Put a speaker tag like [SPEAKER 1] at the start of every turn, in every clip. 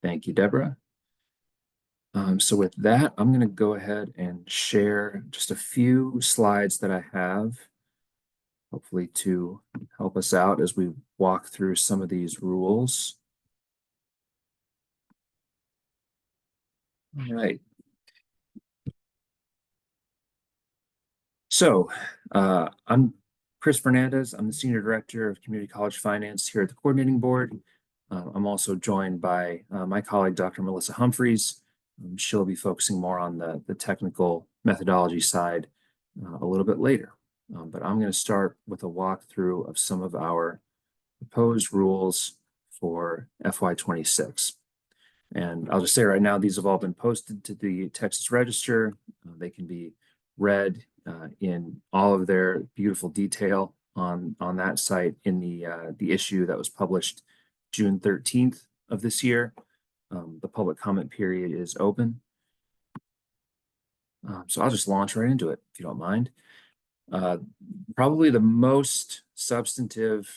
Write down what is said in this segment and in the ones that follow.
[SPEAKER 1] Thank you, Deborah. So with that, I'm going to go ahead and share just a few slides that I have, hopefully to help us out as we walk through some of these rules. All right. So I'm Chris Fernandez. I'm the Senior Director of Community College Finance here at the Coordinating Board. I'm also joined by my colleague, Dr. Melissa Humphreys. She'll be focusing more on the technical methodology side a little bit later. But I'm going to start with a walkthrough of some of our proposed rules for FY26. And I'll just say right now, these have all been posted to the Texas Register. They can be read in all of their beautiful detail on that site in the issue that was published June 13th of this year. The public comment period is open. So I'll just launch right into it, if you don't mind. Probably the most substantive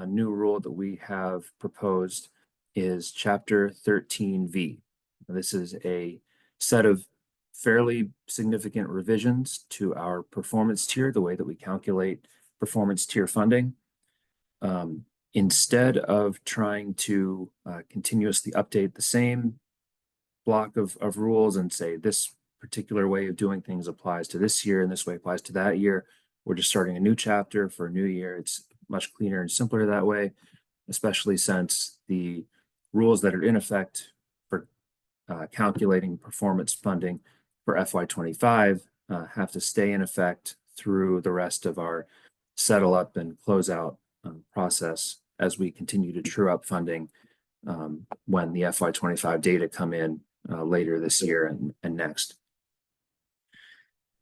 [SPEAKER 1] new rule that we have proposed is Chapter 13V. This is a set of fairly significant revisions to our performance tier, the way that we calculate performance tier funding. Instead of trying to continuously update the same block of rules and say this particular way of doing things applies to this year and this way applies to that year, we're just starting a new chapter for a new year. It's much cleaner and simpler that way, especially since the rules that are in effect for calculating performance funding for FY25 have to stay in effect through the rest of our settle up and closeout process as we continue to true up funding when the FY25 data come in later this year and next.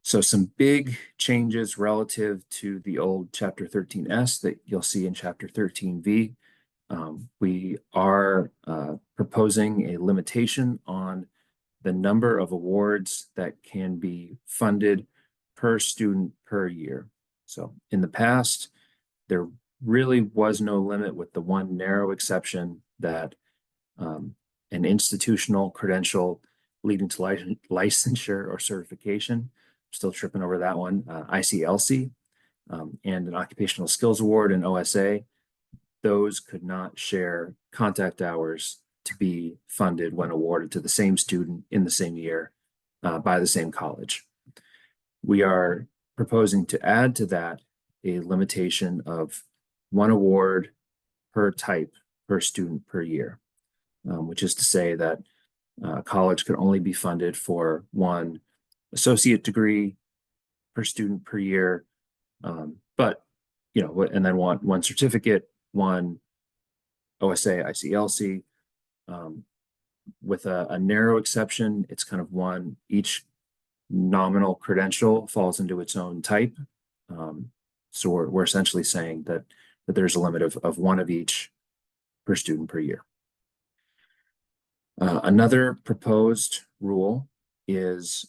[SPEAKER 1] So some big changes relative to the old Chapter 13S that you'll see in Chapter 13V. We are proposing a limitation on the number of awards that can be funded per student per year. So in the past, there really was no limit, with the one narrow exception that an institutional credential leading to licensure or certification, still tripping over that one, ICLC, and an occupational skills award and OSA, those could not share contact hours to be funded when awarded to the same student in the same year by the same college. We are proposing to add to that a limitation of one award per type per student per year, which is to say that college could only be funded for one associate degree per student per year, but and then one certificate, one OSA, ICLC, with a narrow exception. It's kind of one, each nominal credential falls into its own type. So we're essentially saying that there's a limit of one of each per student per year. Another proposed rule is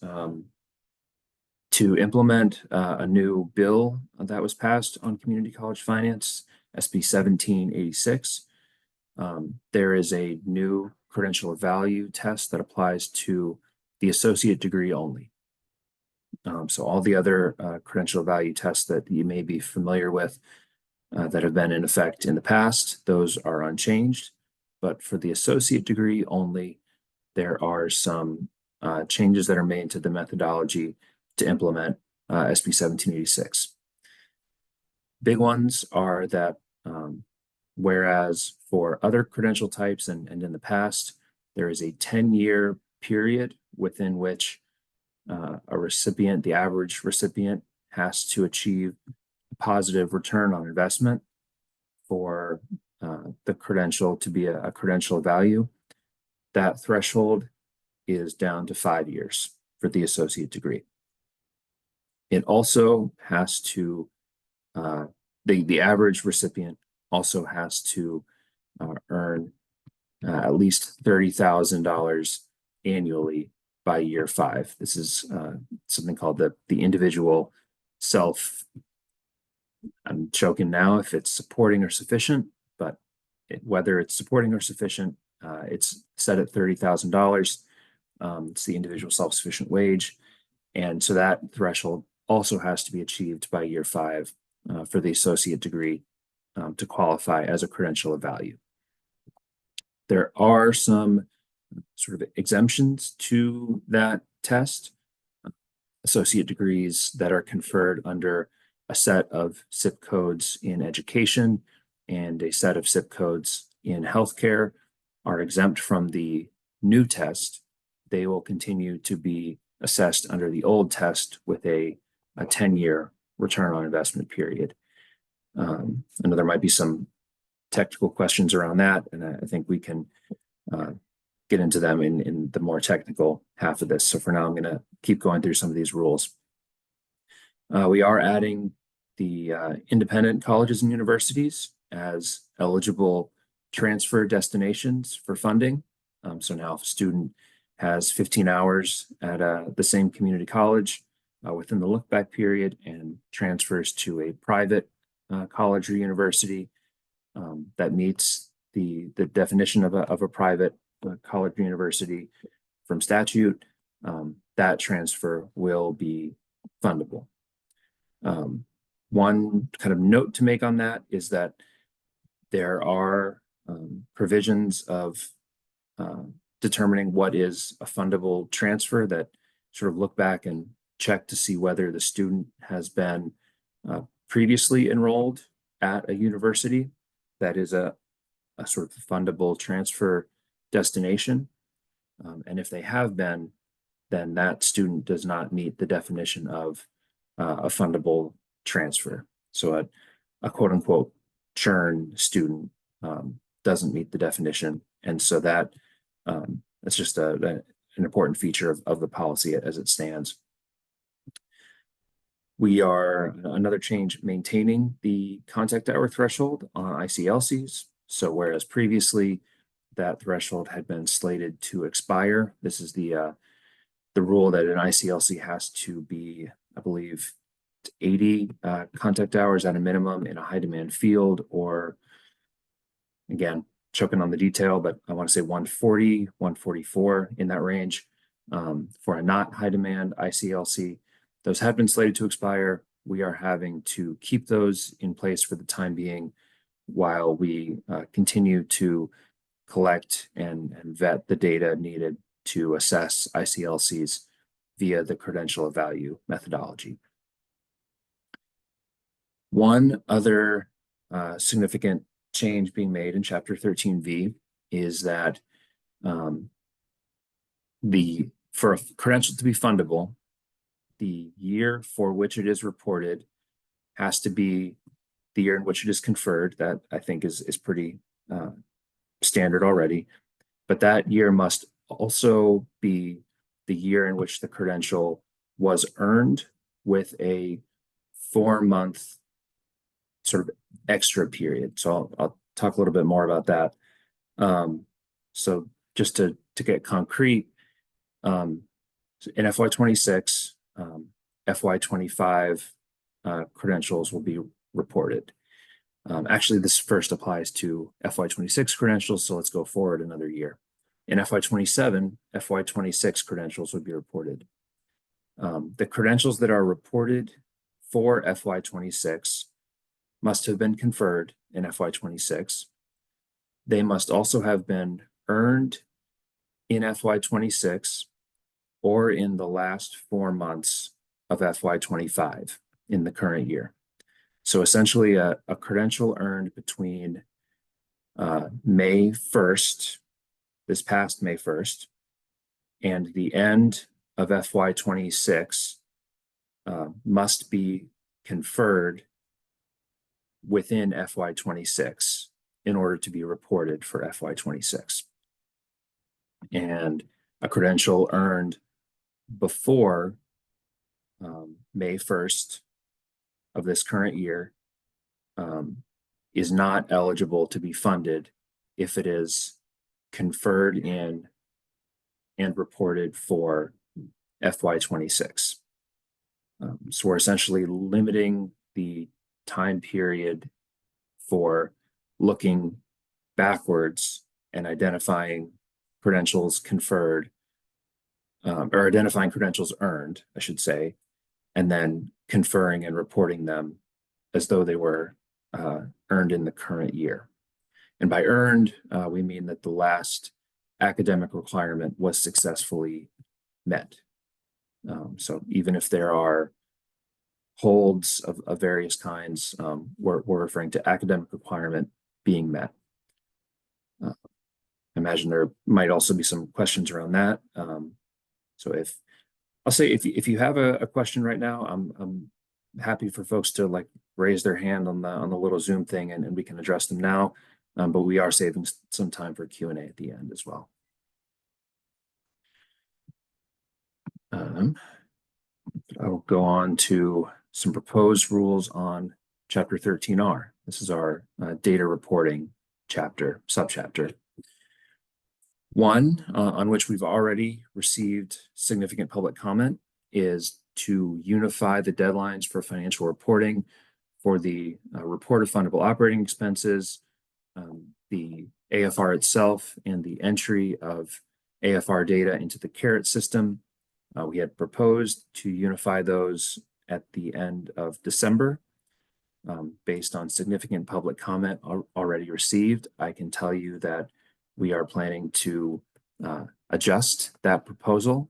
[SPEAKER 1] to implement a new bill that was passed on community college finance, SB 1786. There is a new credential of value test that applies to the associate degree only. So all the other credential of value tests that you may be familiar with that have been in effect in the past, those are unchanged. But for the associate degree only, there are some changes that are made to the methodology to implement SB 1786. Big ones are that whereas for other credential types and in the past, there is a 10-year period within which a recipient, the average recipient, has to achieve a positive return on investment for the credential to be a credential of value. That threshold is down to 5 years for the associate degree. It also has to, the average recipient also has to earn at least $30,000 annually by year 5. This is something called the individual self. I'm choking now if it's supporting or sufficient, but whether it's supporting or sufficient, It's set at $30,000. It's the individual self-sufficient wage. And so that threshold also has to be achieved by year 5 for the associate degree to qualify as a credential of value. There are some sort of exemptions to that test. Associate degrees that are conferred under a set of zip codes in education and a set of zip codes in healthcare are exempt from the new test. They will continue to be assessed under the old test with a 10-year return on investment period. I know there might be some technical questions around that, and I think we can get into them in the more technical half of this. So for now, I'm going to keep going through some of these rules. We are adding the independent colleges and universities as eligible transfer destinations for funding. So now if a student has 15 hours at the same community college within the look-back period and transfers to a private college or university that meets the definition of a private college or university from statute, that transfer will be fundable. One kind of note to make on that is that there are provisions of determining what is a fundable transfer that sort of look back and check to see whether the student has been previously enrolled at a university that is a sort of fundable transfer destination. And if they have been, then that student does not meet the definition of a fundable transfer. So a quote unquote churn student doesn't meet the definition. And so that's just an important feature of the policy as it stands. We are, another change, maintaining the contact hour threshold on ICLCs. So whereas previously that threshold had been slated to expire, this is the rule that an ICLC has to be, I believe, 80 contact hours at a minimum in a high demand field, or again, choking on the detail, but I want to say 140, 144 in that range for a not high demand ICLC. Those have been slated to expire. We are having to keep those in place for the time being while we continue to collect and vet the data needed to assess ICLCs via the credential of value methodology. One other significant change being made in Chapter 13V is that for a credential to be fundable, the year for which it is reported has to be the year in which it is conferred. That I think is pretty standard already, but that year must also be the year in which the credential was earned with a 4-month sort of extra period. So I'll talk a little bit more about that. So just to get concrete, in FY26, FY25 credentials will be reported. Actually, this first applies to FY26 credentials, so let's go forward another year. In FY27, FY26 credentials would be reported. The credentials that are reported for FY26 must have been conferred in FY26. They must also have been earned in FY26 or in the last 4 months of FY25 in the current year. So essentially a credential earned between May 1st, this past May 1st, and the end of FY26 must be conferred within FY26 in order to be reported for FY26. And a credential earned before May 1st of this current year is not eligible to be funded if it is conferred in and reported for FY26. So we're essentially limiting the time period for looking backwards and identifying credentials conferred, or identifying credentials earned, I should say, and then conferring and reporting them as though they were earned in the current year. And by earned, we mean that the last academic requirement was successfully met. So even if there are holds of various kinds, we're referring to academic requirement being met. I imagine there might also be some questions around that. So if you have a question right now, I'm happy for folks to like raise their hand on the little Zoom thing, and we can address them now. But we are saving some time for Q&A at the end as well. I'll go on to some proposed rules on Chapter 13R. This is our data reporting subchapter. One on which we've already received significant public comment is to unify the deadlines for financial reporting for the report of fundable operating expenses, the AFR itself, and the entry of AFR data into the CARET system. We had proposed to unify those at the end of December. Based on significant public comment already received, I can tell you that we are planning to adjust that proposal.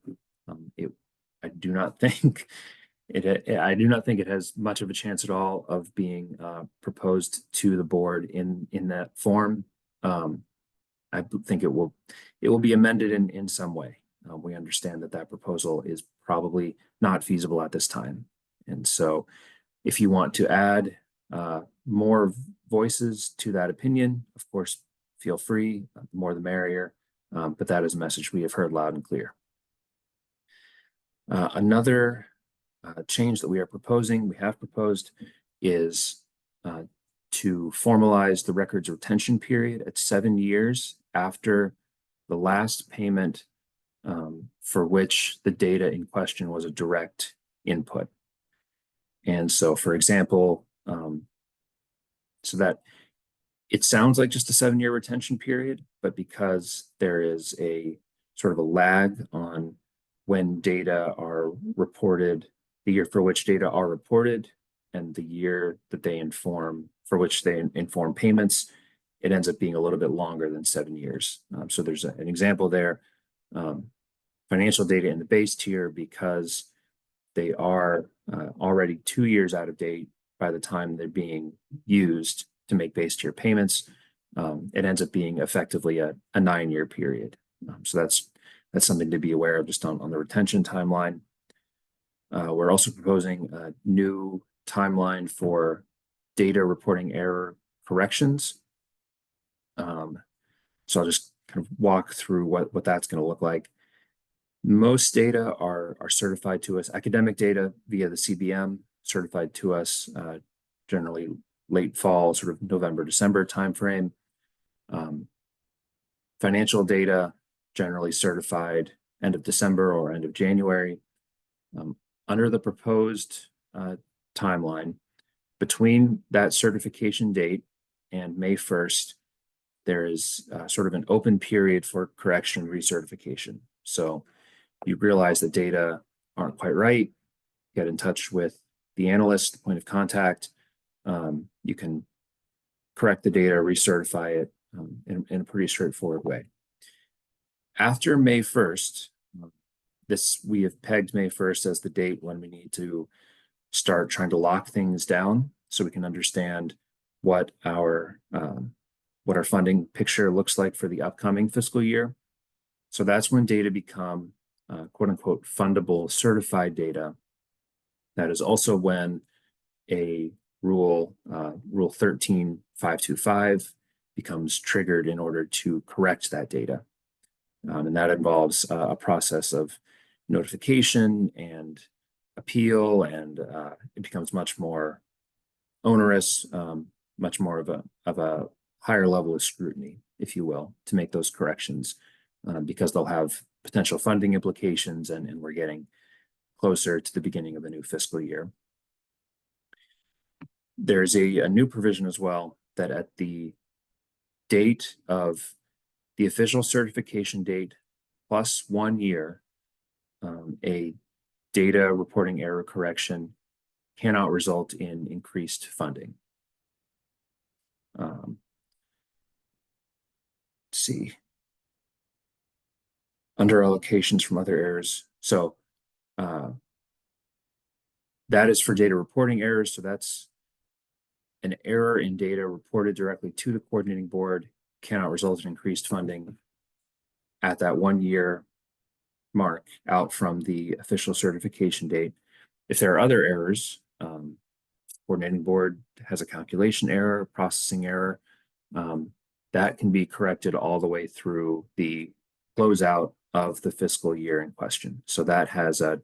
[SPEAKER 1] I do not think it has much of a chance at all of being proposed to the board in that form. I think it will be amended in some way. We understand that proposal is probably not feasible at this time. And so if you want to add more voices to that opinion, of course, feel free, the more the merrier. But that is a message we have heard loud and clear. Another change that we have proposed, is to formalize the records retention period at 7 years after the last payment for which the data in question was a direct input. And so, for example, so that it sounds like just a 7-year retention period, but because there is a sort of a lag on when data are reported, the year for which data are reported, and the year that they inform, for which they inform payments, it ends up being a little bit longer than 7 years. So there's an example there. Financial data in the base tier, because they are already 2 years out of date by the time they're being used to make base tier payments, it ends up being effectively a 9-year period. So that's something to be aware of just on the retention timeline. We're also proposing a new timeline for data reporting error corrections. So I'll just kind of walk through what that's going to look like. Most data are certified to us, academic data via the CBM, certified to us generally late fall, sort of November, December timeframe. Financial data generally certified end of December or end of January. Under the proposed timeline, between that certification date and May 1st, there is sort of an open period for correction and recertification. So you realize that data aren't quite right, get in touch with the analyst, the point of contact. You can correct the data, recertify it in a pretty straightforward way. After May 1st, we have pegged May 1st as the date when we need to start trying to lock things down so we can understand what our funding picture looks like for the upcoming fiscal year. So that's when data become quote unquote fundable certified data. That is also when a rule 13525 becomes triggered in order to correct that data. And that involves a process of notification and appeal, and it becomes much more onerous, much more of a higher level of scrutiny, if you will, to make those corrections, because they'll have potential funding implications, and we're getting closer to the beginning of the new fiscal year. There's a new provision as well that at the date of the official certification date plus 1 year, a data reporting error correction cannot result in increased funding. Let's see. Under allocations from other errors. So that is for data reporting errors. So that's an error in data reported directly to the coordinating board cannot result in increased funding at that 1 year mark out from the official certification date. If there are other errors, coordinating board has a calculation error, processing error, that can be corrected all the way through the closeout of the fiscal year in question. So that has a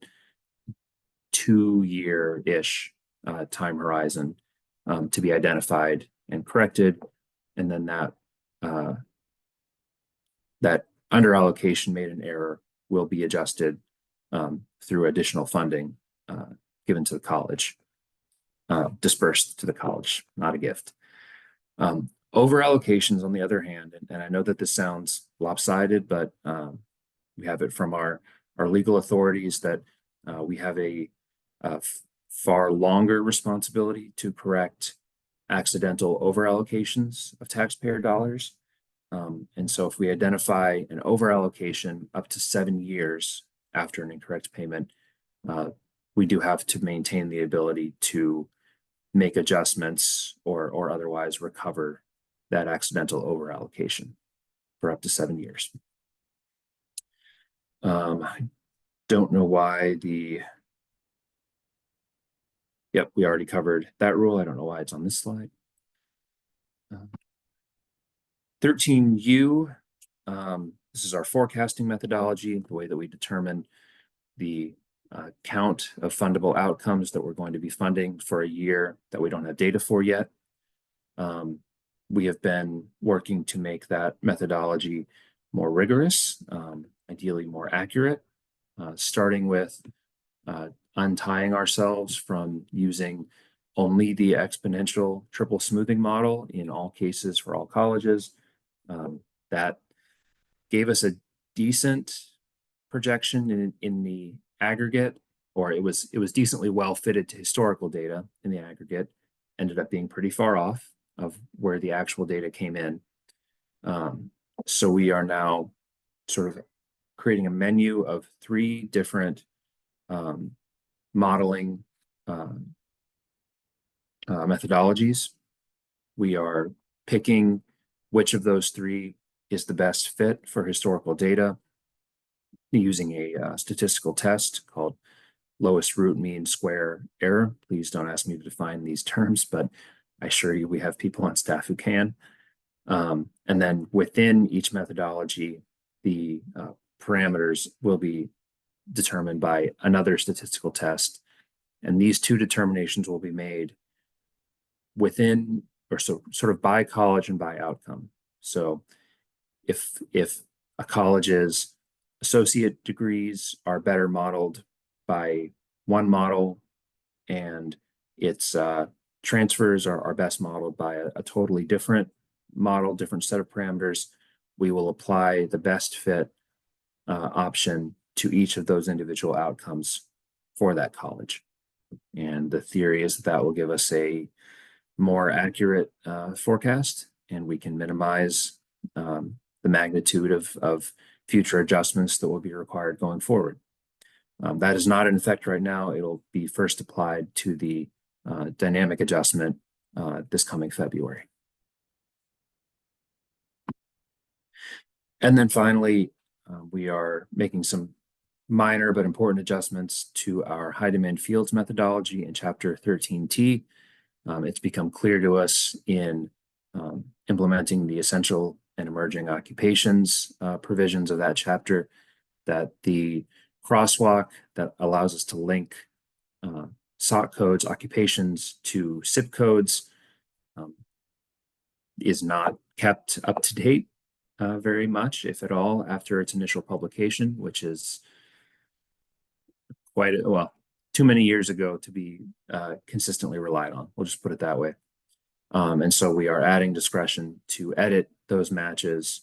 [SPEAKER 1] 2-year-ish time horizon to be identified and corrected, and then that under allocation made an error will be adjusted through additional funding given to the college, dispersed to the college, not a gift. Over allocations, on the other hand, and I know that this sounds lopsided, but we have it from our legal authorities that we have a far longer responsibility to correct accidental over allocations of taxpayer dollars. And so if we identify an over allocation up to 7 years after an incorrect payment, we do have to maintain the ability to make adjustments or otherwise recover that accidental over allocation for up to 7 years. I don't know why yep, we already covered that rule. I don't know why it's on this slide. 13U, this is our forecasting methodology, the way that we determine the count of fundable outcomes that we're going to be funding for a year that we don't have data for yet. We have been working to make that methodology more rigorous, ideally more accurate, starting with untying ourselves from using only the exponential triple smoothing model in all cases for all colleges. That gave us a decent projection in the aggregate, or it was decently well fitted to historical data in the aggregate, ended up being pretty far off of where the actual data came in. So we are now sort of creating a menu of 3 different modeling methodologies. We are picking which of those 3 is the best fit for historical data using a statistical test called lowest root mean square error. Please don't ask me to define these terms, but I assure you we have people on staff who can. And then within each methodology, the parameters will be determined by another statistical test. And these 2 determinations will be made within, or so sort of by college and by outcome. So if a college's associate degrees are better modeled by one model and its transfers are best modeled by a totally different model, different set of parameters, we will apply the best fit option to each of those individual outcomes for that college. And the theory is that will give us a more accurate forecast, and we can minimize the magnitude of future adjustments that will be required going forward. That is not in effect right now. It'll be first applied to the dynamic adjustment this coming February. And then finally, we are making some minor but important adjustments to our high demand fields methodology in Chapter 13T. It's become clear to us in implementing the essential and emerging occupations provisions of that chapter that the crosswalk that allows us to link SOC codes, occupations to SIP codes is not kept up to date very much, if at all, after its initial publication, which is quite, well, too many years ago to be consistently relied on. We'll just put it that way. And so we are adding discretion to edit those matches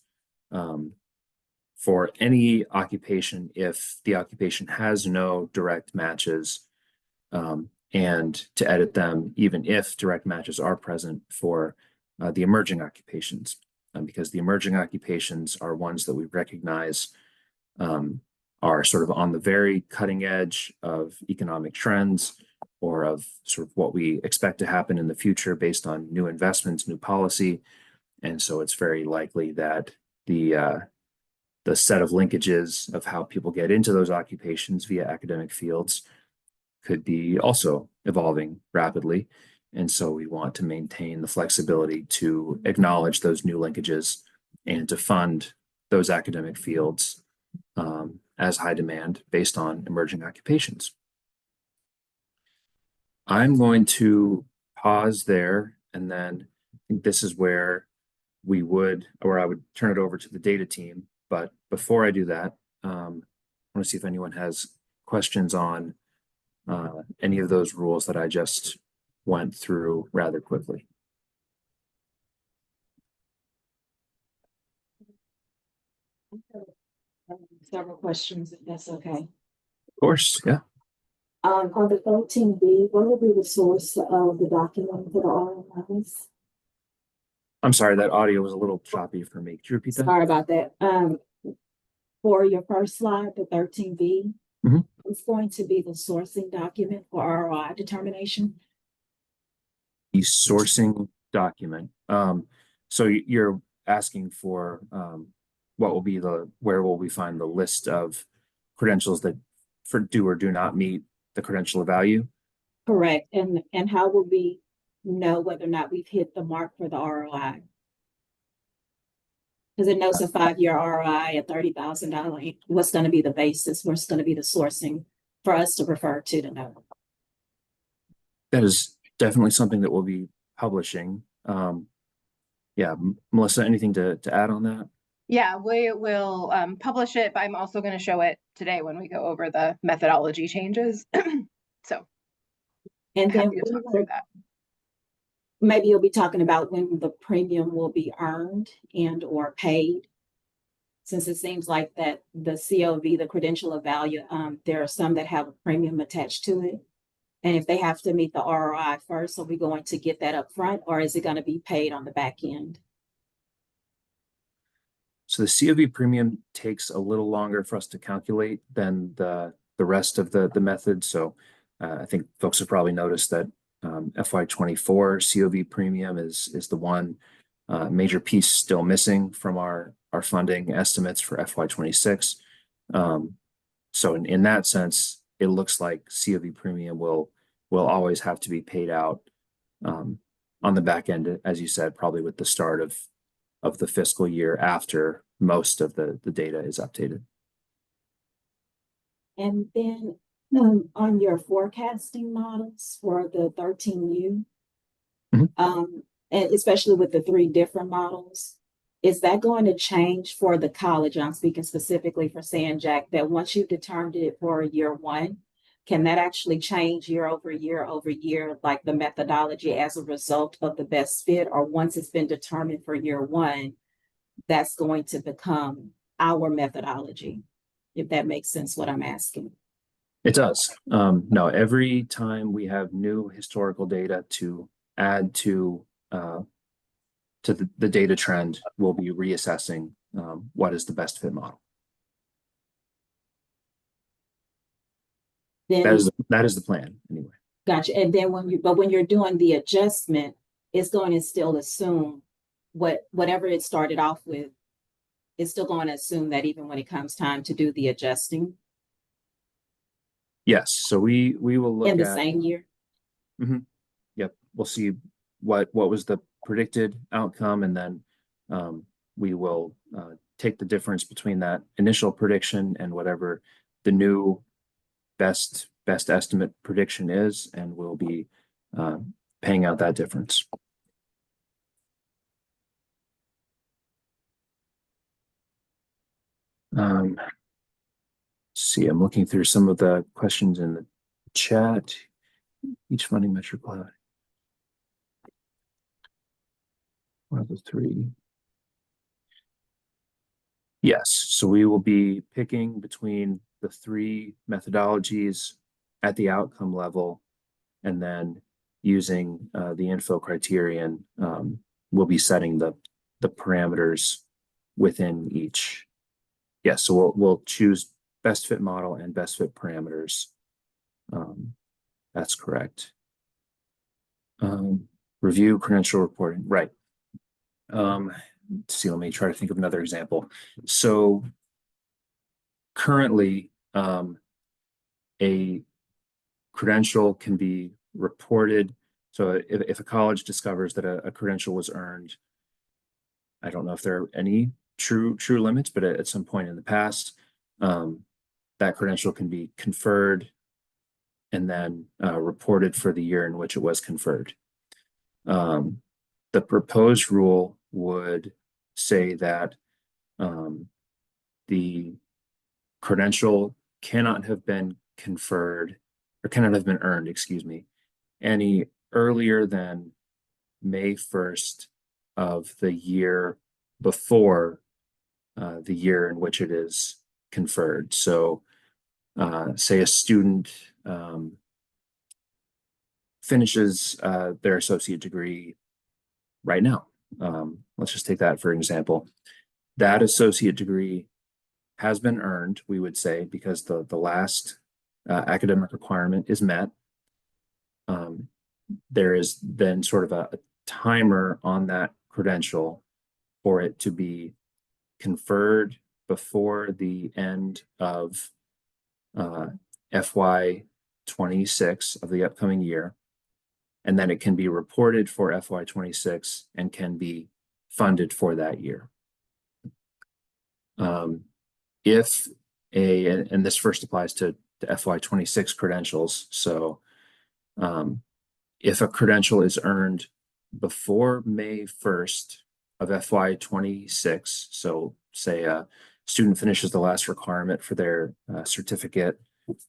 [SPEAKER 1] for any occupation, if the occupation has no direct matches, and to edit them even if direct matches are present for the emerging occupations, because the emerging occupations are ones that we recognize are sort of on the very cutting edge of economic trends or of sort of what we expect to happen in the future based on new investments, new policy. And so it's very likely that the set of linkages of how people get into those occupations via academic fields could be also evolving rapidly. And so we want to maintain the flexibility to acknowledge those new linkages and to fund those academic fields as high demand based on emerging occupations. I'm going to pause there, and then I think this is where I would turn it over to the data team. But before I do that, I want to see if anyone has questions on any of those rules that I just went through rather quickly.
[SPEAKER 2] Several questions, if that's okay.
[SPEAKER 1] Of course, yeah.
[SPEAKER 2] On the 13B, what will be the source of the document for the RMIs?
[SPEAKER 1] I'm sorry, that audio was a little choppy for me. Could you repeat that?
[SPEAKER 2] Sorry about that. For your first slide, the 13B, it's going to be the sourcing document for ROI determination.
[SPEAKER 1] The sourcing document. So you're asking for what will be where will we find the list of credentials that do or do not meet the credential of value?
[SPEAKER 2] Correct. And how will we know whether or not we've hit the mark for the ROI? Because it knows a 5-year ROI at $30,000. What's going to be the basis? What's going to be the sourcing for us to refer to know?
[SPEAKER 1] That is definitely something that we'll be publishing. Yeah, Melissa, anything to add on that?
[SPEAKER 3] Yeah, we will publish it, but I'm also going to show it today when we go over the methodology changes. So,
[SPEAKER 2] and then maybe you'll be talking about when the premium will be earned and or paid. Since it seems like that the COV, the credential of value, there are some that have a premium attached to it. And if they have to meet the ROI first, are we going to get that up front, or is it going to be paid on the back end?
[SPEAKER 1] So the COV premium takes a little longer for us to calculate than the rest of the method. So I think folks have probably noticed that FY24 COV premium is the one major piece still missing from our funding estimates for FY26. So in that sense, it looks like COV premium will always have to be paid out on the back end, as you said, probably with the start of the fiscal year after most of the data is updated.
[SPEAKER 2] And then on your forecasting models for the 13U, and especially with the 3 different models, is that going to change for the college? I'm speaking specifically for San Jack, that once you've determined it for year 1, can that actually change year over year, like the methodology as a result of the best fit? Or once it's been determined for year 1, that's going to become our methodology, if that makes sense what I'm asking?
[SPEAKER 1] It does. No, every time we have new historical data to add to the data trend, we'll be reassessing what is the best fit model. Then, that is the plan anyway.
[SPEAKER 2] Gotcha. And then when you're doing the adjustment, it's going to still assume whatever it started off with. It's still going to assume that even when it comes time to do the adjusting.
[SPEAKER 1] Yes. So we will look
[SPEAKER 2] in the same year.
[SPEAKER 1] Yep. We'll see what was the predicted outcome, and then we will take the difference between that initial prediction and whatever the new best estimate prediction is, and we'll be paying out that difference. See, I'm looking through some of the questions in the chat. Each funding metric will have one of the 3. Yes, so we will be picking between the three methodologies at the outcome level, and then using the info criterion, we'll be setting the parameters within each. Yes, so we'll choose best fit model and best fit parameters. That's correct. Review credential reporting, right. Let's see, let me try to think of another example. So currently, a credential can be reported. So if a college discovers that a credential was earned, I don't know if there are any true limits, but at some point in the past, that credential can be conferred and then reported for the year in which it was conferred. The proposed rule would say that the credential cannot have been conferred or cannot have been earned, excuse me, any earlier than May 1st of the year before the year in which it is conferred. So say a student finishes their associate degree right now. Let's just take that for example. That associate degree has been earned, we would say, because the last academic requirement is met. There is then sort of a timer on that credential for it to be conferred before the end of FY 26 of the upcoming year. And then it can be reported for FY 26 and can be funded for that year. If and this first applies to FY 26 credentials. So if a credential is earned before May 1st of FY 26, so say a student finishes the last requirement for their certificate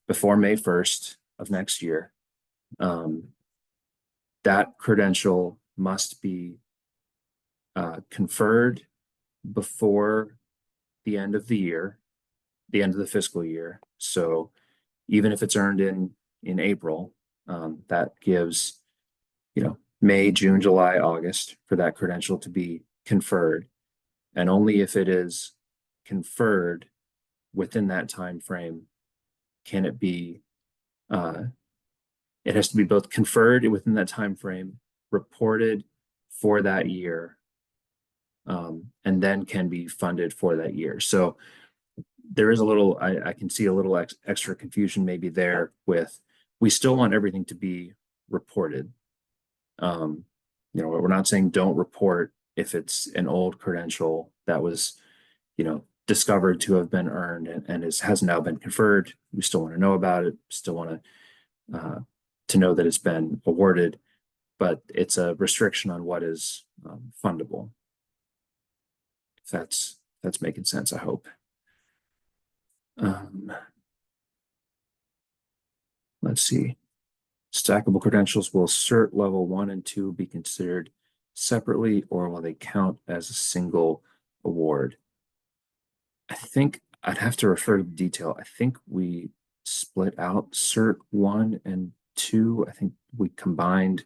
[SPEAKER 1] before May 1st of next year, that credential must be conferred before the end of the year, the end of the fiscal year. So even if it's earned in April, that gives, May, June, July, August for that credential to be conferred. And only if it is conferred within that time frame can it be, it has to be both conferred within that time frame, reported for that year, and then can be funded for that year. So there is a little, I can see a little extra confusion maybe there with, we still want everything to be reported. We're not saying don't report if it's an old credential that was, discovered to have been earned and has now been conferred. We still want to know about it, still want to know that it's been awarded, but it's a restriction on what is fundable. If that's making sense, I hope. Let's see. Stackable credentials, will cert level 1 and 2 be considered separately, or will they count as a single award? I think I'd have to refer to the detail. I think we split out cert 1 and 2. I think we combined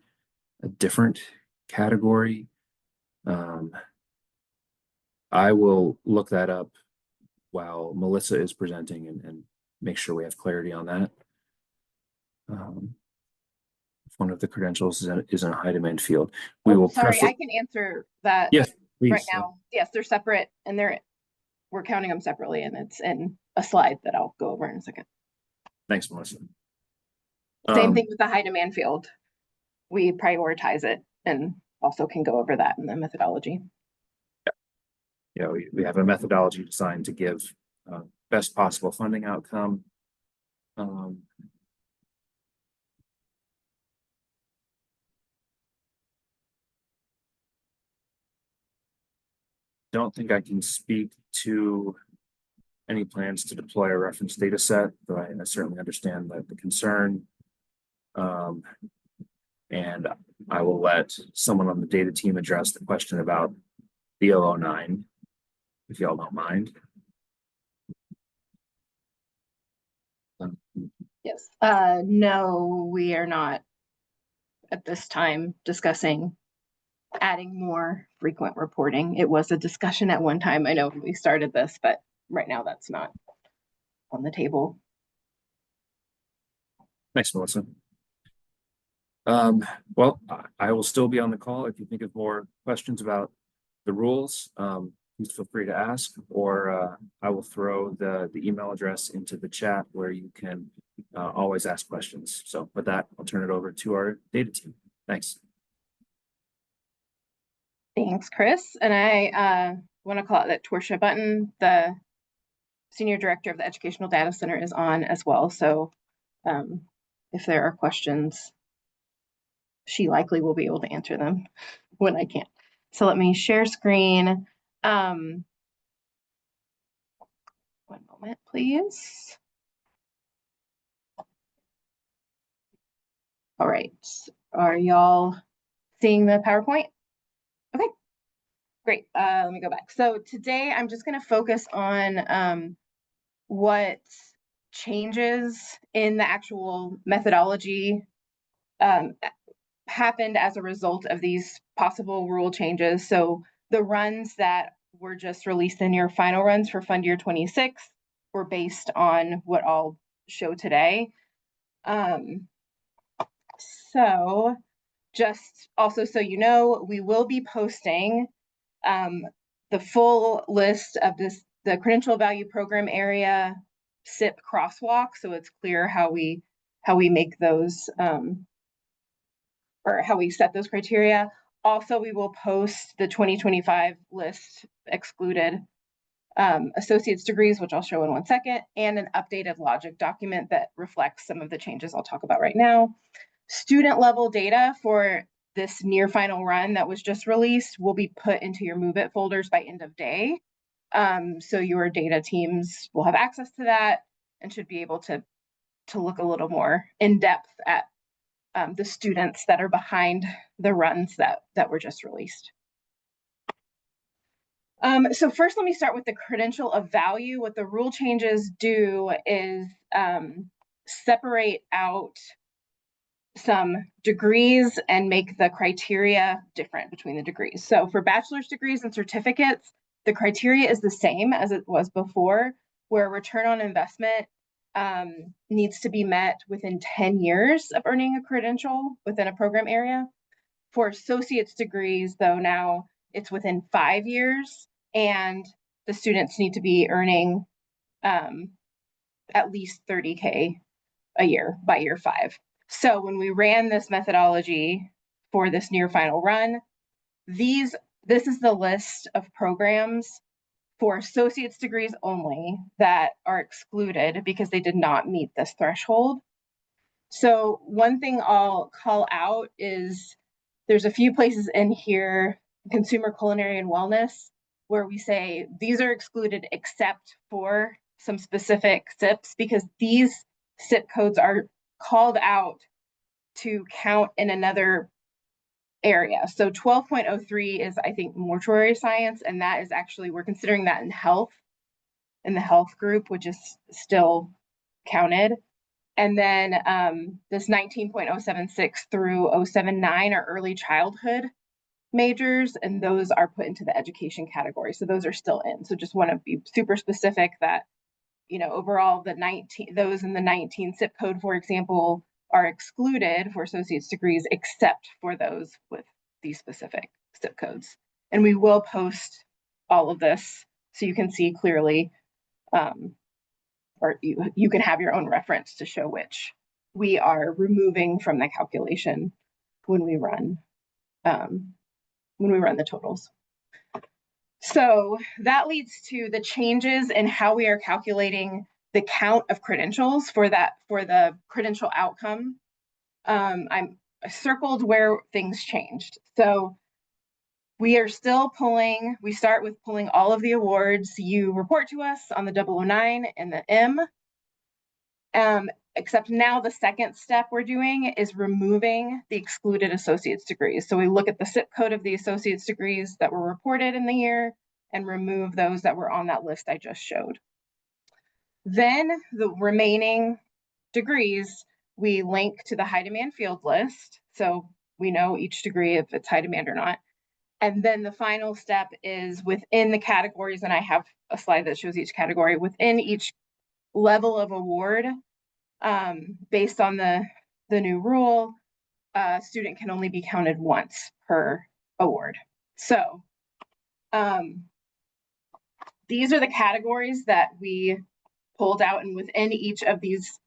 [SPEAKER 1] a different category. I will look that up while Melissa is presenting and make sure we have clarity on that. If one of the credentials is in a high demand field, we will.
[SPEAKER 3] Sorry, I can answer that.
[SPEAKER 1] Yes, please.
[SPEAKER 3] Right now. Yes, they're separate, and we're counting them separately, and it's in a slide that I'll go over in a second.
[SPEAKER 1] Thanks, Melissa.
[SPEAKER 3] Same thing with the high demand field. We prioritize it and also can go over that in the methodology.
[SPEAKER 1] Yeah, we have a methodology designed to give best possible funding outcome. Don't think I can speak to any plans to deploy a reference data set, but I certainly understand the concern. And I will let someone on the data team address the question about the 009, if y'all don't mind.
[SPEAKER 3] Yes. No, we are not at this time discussing adding more frequent reporting. It was a discussion at one time. I know when we started this, but right now that's not on the table.
[SPEAKER 1] Thanks, Melissa. Well, I will still be on the call. If you think of more questions about the rules, please feel free to ask, or I will throw the email address into the chat where you can always ask questions. So with that, I'll turn it over to our data team. Thanks.
[SPEAKER 3] Thanks, Chris. And I want to call out that Torcia Button, the Senior Director of the Educational Data Center, is on as well. So if there are questions, she likely will be able to answer them when I can't. So let me share screen. One moment, please. All right. Are y'all seeing the PowerPoint? Okay, great. Let me go back. So today I'm just going to focus on what changes in the actual methodology happened as a result of these possible rule changes. So the runs that were just released in your final runs for Fund Year 26 were based on what I'll show today. So just also so you know, we will be posting the full list of the credential value program area SIP crosswalk, so it's clear how we make those or how we set those criteria. Also, we will post the 2025 list excluded associate's degrees, which I'll show in 1 second, and an updated logic document that reflects some of the changes I'll talk about right now. Student level data for this near final run that was just released will be put into your Move It folders by end of day. So your data teams will have access to that and should be able to look a little more in depth at the students that are behind the runs that were just released. So first, let me start with the credential of value. What the rule changes do is separate out some degrees and make the criteria different between the degrees. So for bachelor's degrees and certificates, the criteria is the same as it was before, where return on investment needs to be met within 10 years of earning a credential within a program area. For associate's degrees, though, now it's within 5 years, and the students need to be earning at least 30K a year by year 5. So when we ran this methodology for this near final run, this is the list of programs for associate's degrees only that are excluded because they did not meet this threshold. So one thing I'll call out is there's a few places in here, consumer, culinary, and wellness, where we say these are excluded except for some specific SIPs, because these SIP codes are called out to count in another area. So 12.03 is, I think, mortuary science, and that is actually, we're considering that in the health group, which is still counted. And then this 19.076 through 079 are early childhood majors, and those are put into the education category. So those are still in. So just want to be super specific that, you know, overall those in the 19 SIP code, for example, are excluded for associate's degrees, except for those with these specific SIP codes. And we will post all of this so you can see clearly, or you can have your own reference to show which we are removing from the calculation when we run the totals. So that leads to the changes in how we are calculating the count of credentials for the credential outcome. I circled where things changed. So we are still pulling, we start with pulling all of the awards you report to us on the 009 and the M. Except now the second step we're doing is removing the excluded associate's degrees. So we look at the SIP code of the associate's degrees that were reported in the year and remove those that were on that list I just showed. Then the remaining degrees, we link to the high demand field list. So we know each degree if it's high demand or not. And then the final step is within the categories, and I have a slide that shows each category, within each level of award, based on the new rule, a student can only be counted once per award. So these are the categories that we pulled out, and within each of these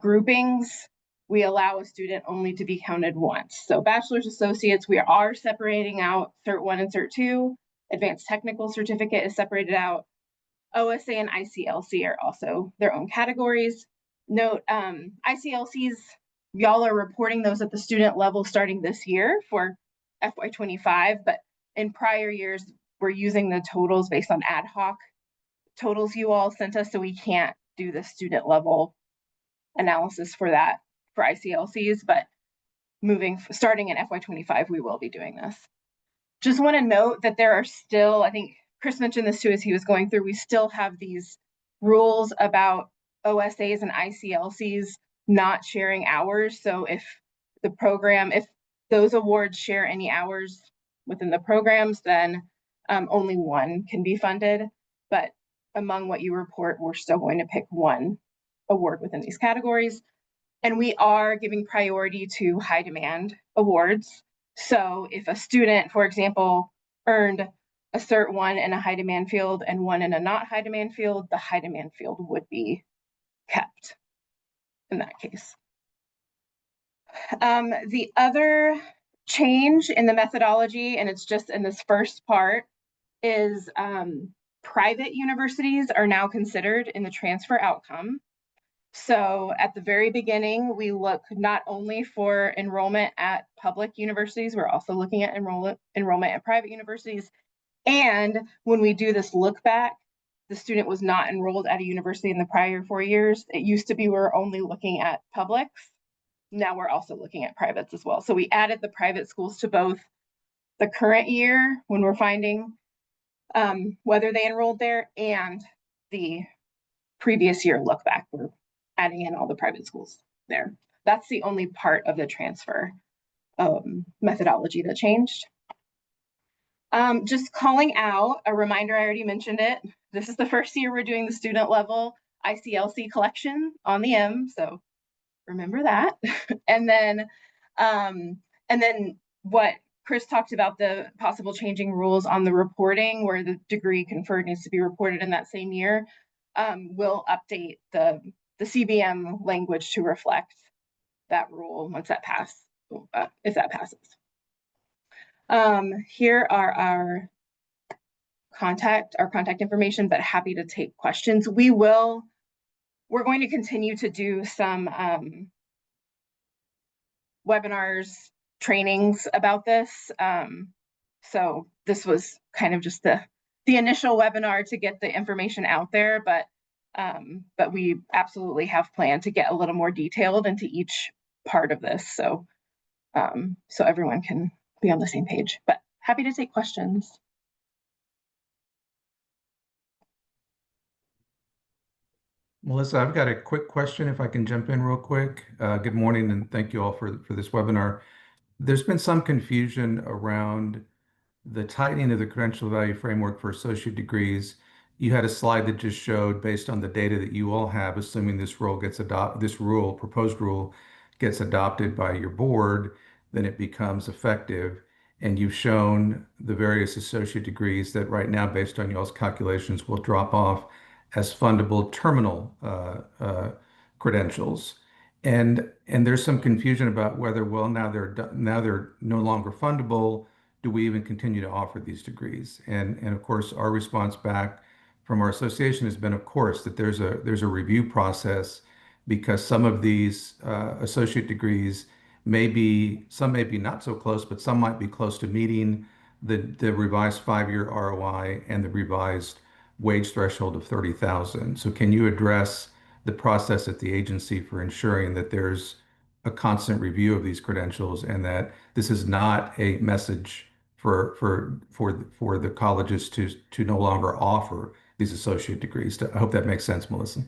[SPEAKER 3] groupings, we allow a student only to be counted once. So bachelor's associates, we are separating out Cert 1 and Cert 2. Advanced technical certificate is separated out. OSA and ICLC are also their own categories. Note, ICLCs, y'all are reporting those at the student level starting this year for FY25, but in prior years, we're using the totals based on ad hoc totals you all sent us, so we can't do the student level analysis for that for ICLCs, but starting in FY25, we will be doing this. Just want to note that there are still, I think Chris mentioned this too as he was going through, we still have these rules about OSAs and ICLCs not sharing hours. So if those awards share any hours within the programs, then only one can be funded. But among what you report, we're still going to pick one award within these categories. And we are giving priority to high demand awards. So if a student, for example, earned a Cert 1 in a high demand field and one in a not high demand field, the high demand field would be kept in that case. The other change in the methodology, and it's just in this first part, is private universities are now considered in the transfer outcome. So at the very beginning, we look not only for enrollment at public universities, we're also looking at enrollment at private universities. And when we do this look back, the student was not enrolled at a university in the prior 4 years. It used to be we were only looking at publics. Now we're also looking at privates as well. So we added the private schools to both the current year when we're finding whether they enrolled there, and the previous year look back. We're adding in all the private schools there. That's the only part of the transfer methodology that changed. Just calling out a reminder, I already mentioned it. This is the first year we're doing the student level ICLC collection on the M, so remember that. And then what Chris talked about, the possible changing rules on the reporting where the degree conferred needs to be reported in that same year. We'll update the CBM language to reflect that rule once that passes, if that passes. Here are our contact information, but happy to take questions. We're going to continue to do some webinars, trainings about this. So this was kind of just the initial webinar to get the information out there, but we absolutely have planned to get a little more detailed into each part of this, so everyone can be on the same page. But happy to take questions.
[SPEAKER 4] Melissa, I've got a quick question if I can jump in real quick. Good morning, and thank you all for this webinar. There's been some confusion around the tightening of the credential value framework for associate degrees. You had a slide that just showed, based on the data that you all have, assuming this proposed rule gets adopted by your board, then it becomes effective. And you've shown the various associate degrees that right now, based on y'all's calculations, will drop off as fundable terminal credentials. And there's some confusion about whether, well, now they're no longer fundable. Do we even continue to offer these degrees? And of course, our response back from our association has been, of course, that there's a review process, because some of these associate degrees some may be not so close, but some might be close to meeting the revised 5-year ROI and the revised wage threshold of 30,000. So can you address the process at the agency for ensuring that there's a constant review of these credentials, and that this is not a message for the colleges to no longer offer these associate degrees? I hope that makes sense, Melissa.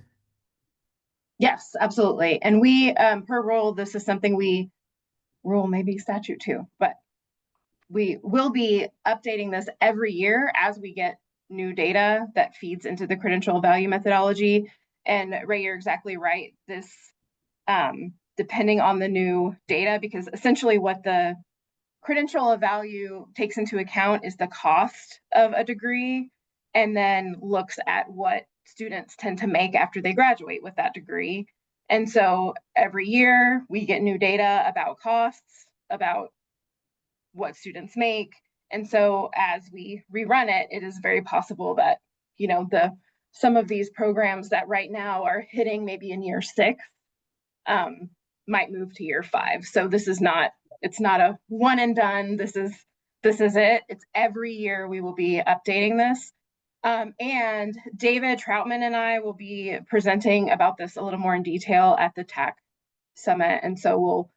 [SPEAKER 3] Yes, absolutely. And we, per rule, this is something rule maybe statute too, but we will be updating this every year as we get new data that feeds into the credential value methodology. And Ray, you're exactly right. This, depending on the new data, because essentially what the credential of value takes into account is the cost of a degree, and then looks at what students tend to make after they graduate with that degree. And so every year we get new data about costs, about what students make. And so as we rerun it, it is very possible that, some of these programs that right now are hitting maybe in year 6 might move to year 5. So it's not a one and done. This is it. It's every year we will be updating this. And David Troutman and I will be presenting about this a little more in detail at the TAC Summit. And so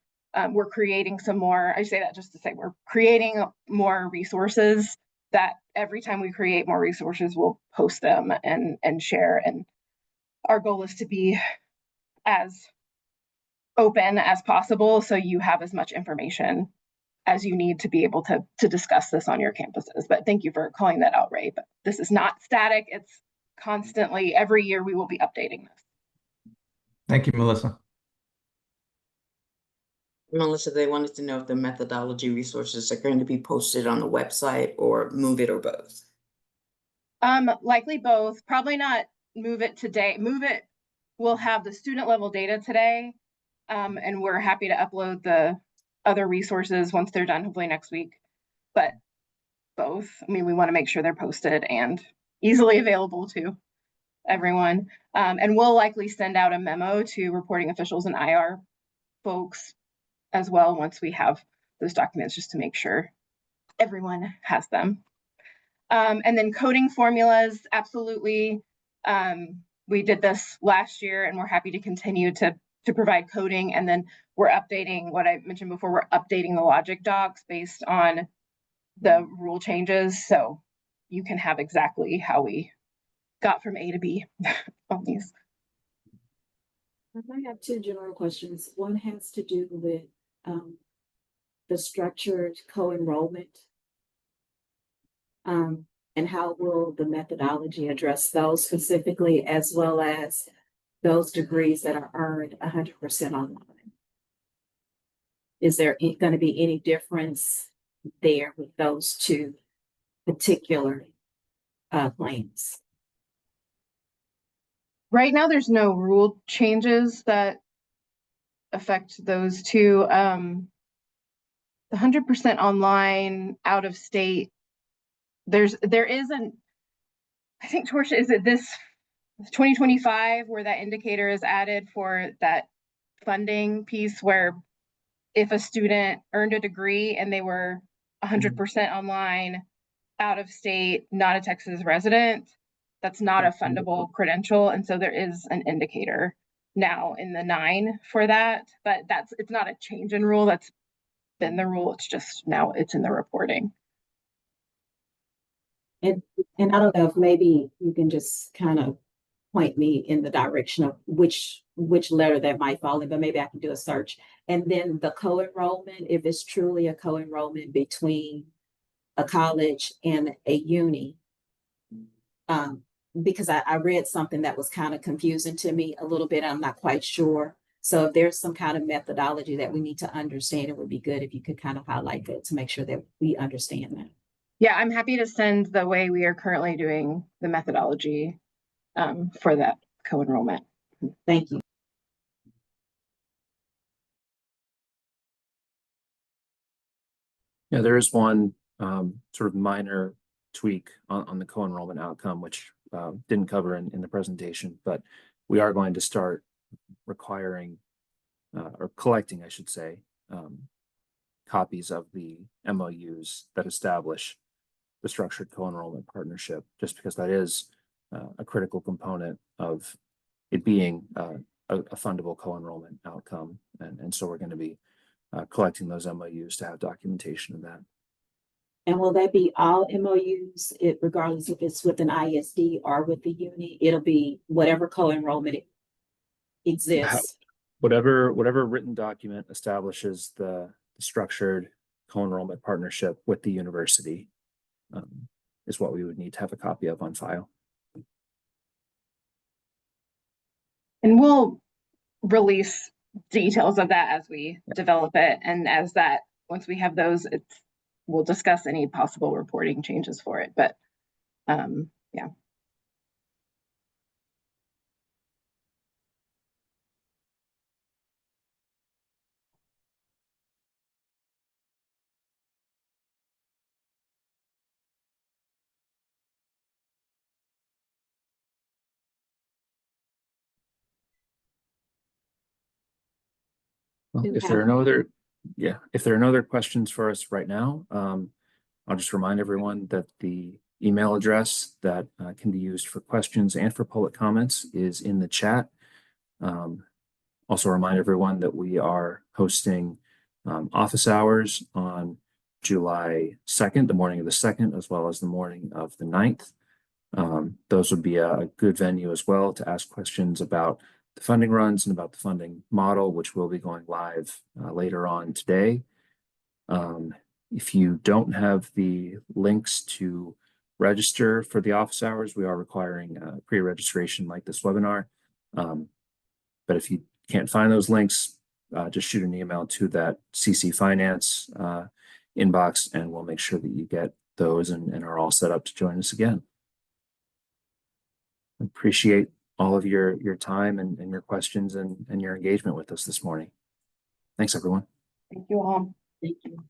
[SPEAKER 3] we're creating some more, I say that just to say we're creating more resources that every time we create more resources, we'll post them and share. And our goal is to be as open as possible, so you have as much information as you need to be able to discuss this on your campuses. But thank you for calling that out, Ray. But this is not static. It's constantly, every year we will be updating this.
[SPEAKER 4] Thank you, Melissa.
[SPEAKER 5] Melissa, they wanted to know if the methodology resources are going to be posted on the website or Move It or both.
[SPEAKER 3] Likely both. Probably not Move It today. Move It will have the student level data today. And we're happy to upload the other resources once they're done, hopefully next week. But both, I mean, we want to make sure they're posted and easily available to everyone. And we'll likely send out a memo to reporting officials and IR folks as well once we have those documents, just to make sure everyone has them. And then coding formulas, absolutely. We did this last year and we're happy to continue to provide coding. And then we're updating what I mentioned before, we're updating the logic docs based on the rule changes. So you can have exactly how we got from A to B on these.
[SPEAKER 2] I have 2 general questions. One has to do with the structured co-enrollment. And how will the methodology address those specifically, as well as those degrees that are earned 100% online? Is there going to be any difference there with those 2 particular plans?
[SPEAKER 3] Right now, there's no rule changes that affect those 2. The 100% online, out of state, there isn't, I think, Torcia, is it this 2025 where that indicator is added for that funding piece, where if a student earned a degree and they were 100% online, out of state, not a Texas resident, that's not a fundable credential. And so there is an indicator now in the 9 for that, but it's not a change in rule. That's been the rule. It's just now it's in the reporting.
[SPEAKER 2] And I don't know if maybe you can just kind of point me in the direction of which letter that might fall in, but maybe I can do a search. And then the co-enrollment, if it's truly a co-enrollment between a college and a uni, because I read something that was kind of confusing to me a little bit. I'm not quite sure. So if there's some kind of methodology that we need to understand, it would be good if you could kind of highlight that to make sure that we understand that.
[SPEAKER 3] Yeah, I'm happy to send the way we are currently doing the methodology for that co-enrollment.
[SPEAKER 2] Thank you.
[SPEAKER 1] Yeah, there is one sort of minor tweak on the co-enrollment outcome, which didn't cover in the presentation, but we are going to start requiring or collecting, I should say, copies of the MOUs that establish the structured co-enrollment partnership, just because that is a critical component of it being a fundable co-enrollment outcome. And so we're going to be collecting those MOUs to have documentation of that.
[SPEAKER 2] And will that be all MOUs, regardless if it's with an ISD or with the uni? It'll be whatever co-enrollment exists.
[SPEAKER 1] Whatever written document establishes the structured co-enrollment partnership with the university is what we would need to have a copy of on file.
[SPEAKER 3] And we'll release details of that as we develop it. And as that, once we have those, we'll discuss any possible reporting changes for it. But yeah.
[SPEAKER 1] Well, if there are no other questions for us right now, I'll just remind everyone that the email address that can be used for questions and for public comments is in the chat. Also remind everyone that we are hosting office hours on July 2nd, the morning of the 2nd, as well as the morning of the 9th. Those would be a good venue as well to ask questions about the funding runs and about the funding model, which will be going live later on today. If you don't have the links to register for the office hours, we are requiring pre-registration like this webinar. But if you can't find those links, just shoot an email to that CC Finance inbox, and we'll make sure that you get those and are all set up to join us again. Appreciate all of your time and your questions and your engagement with us this morning. Thanks, everyone.
[SPEAKER 3] Thank you all.
[SPEAKER 2] Thank you.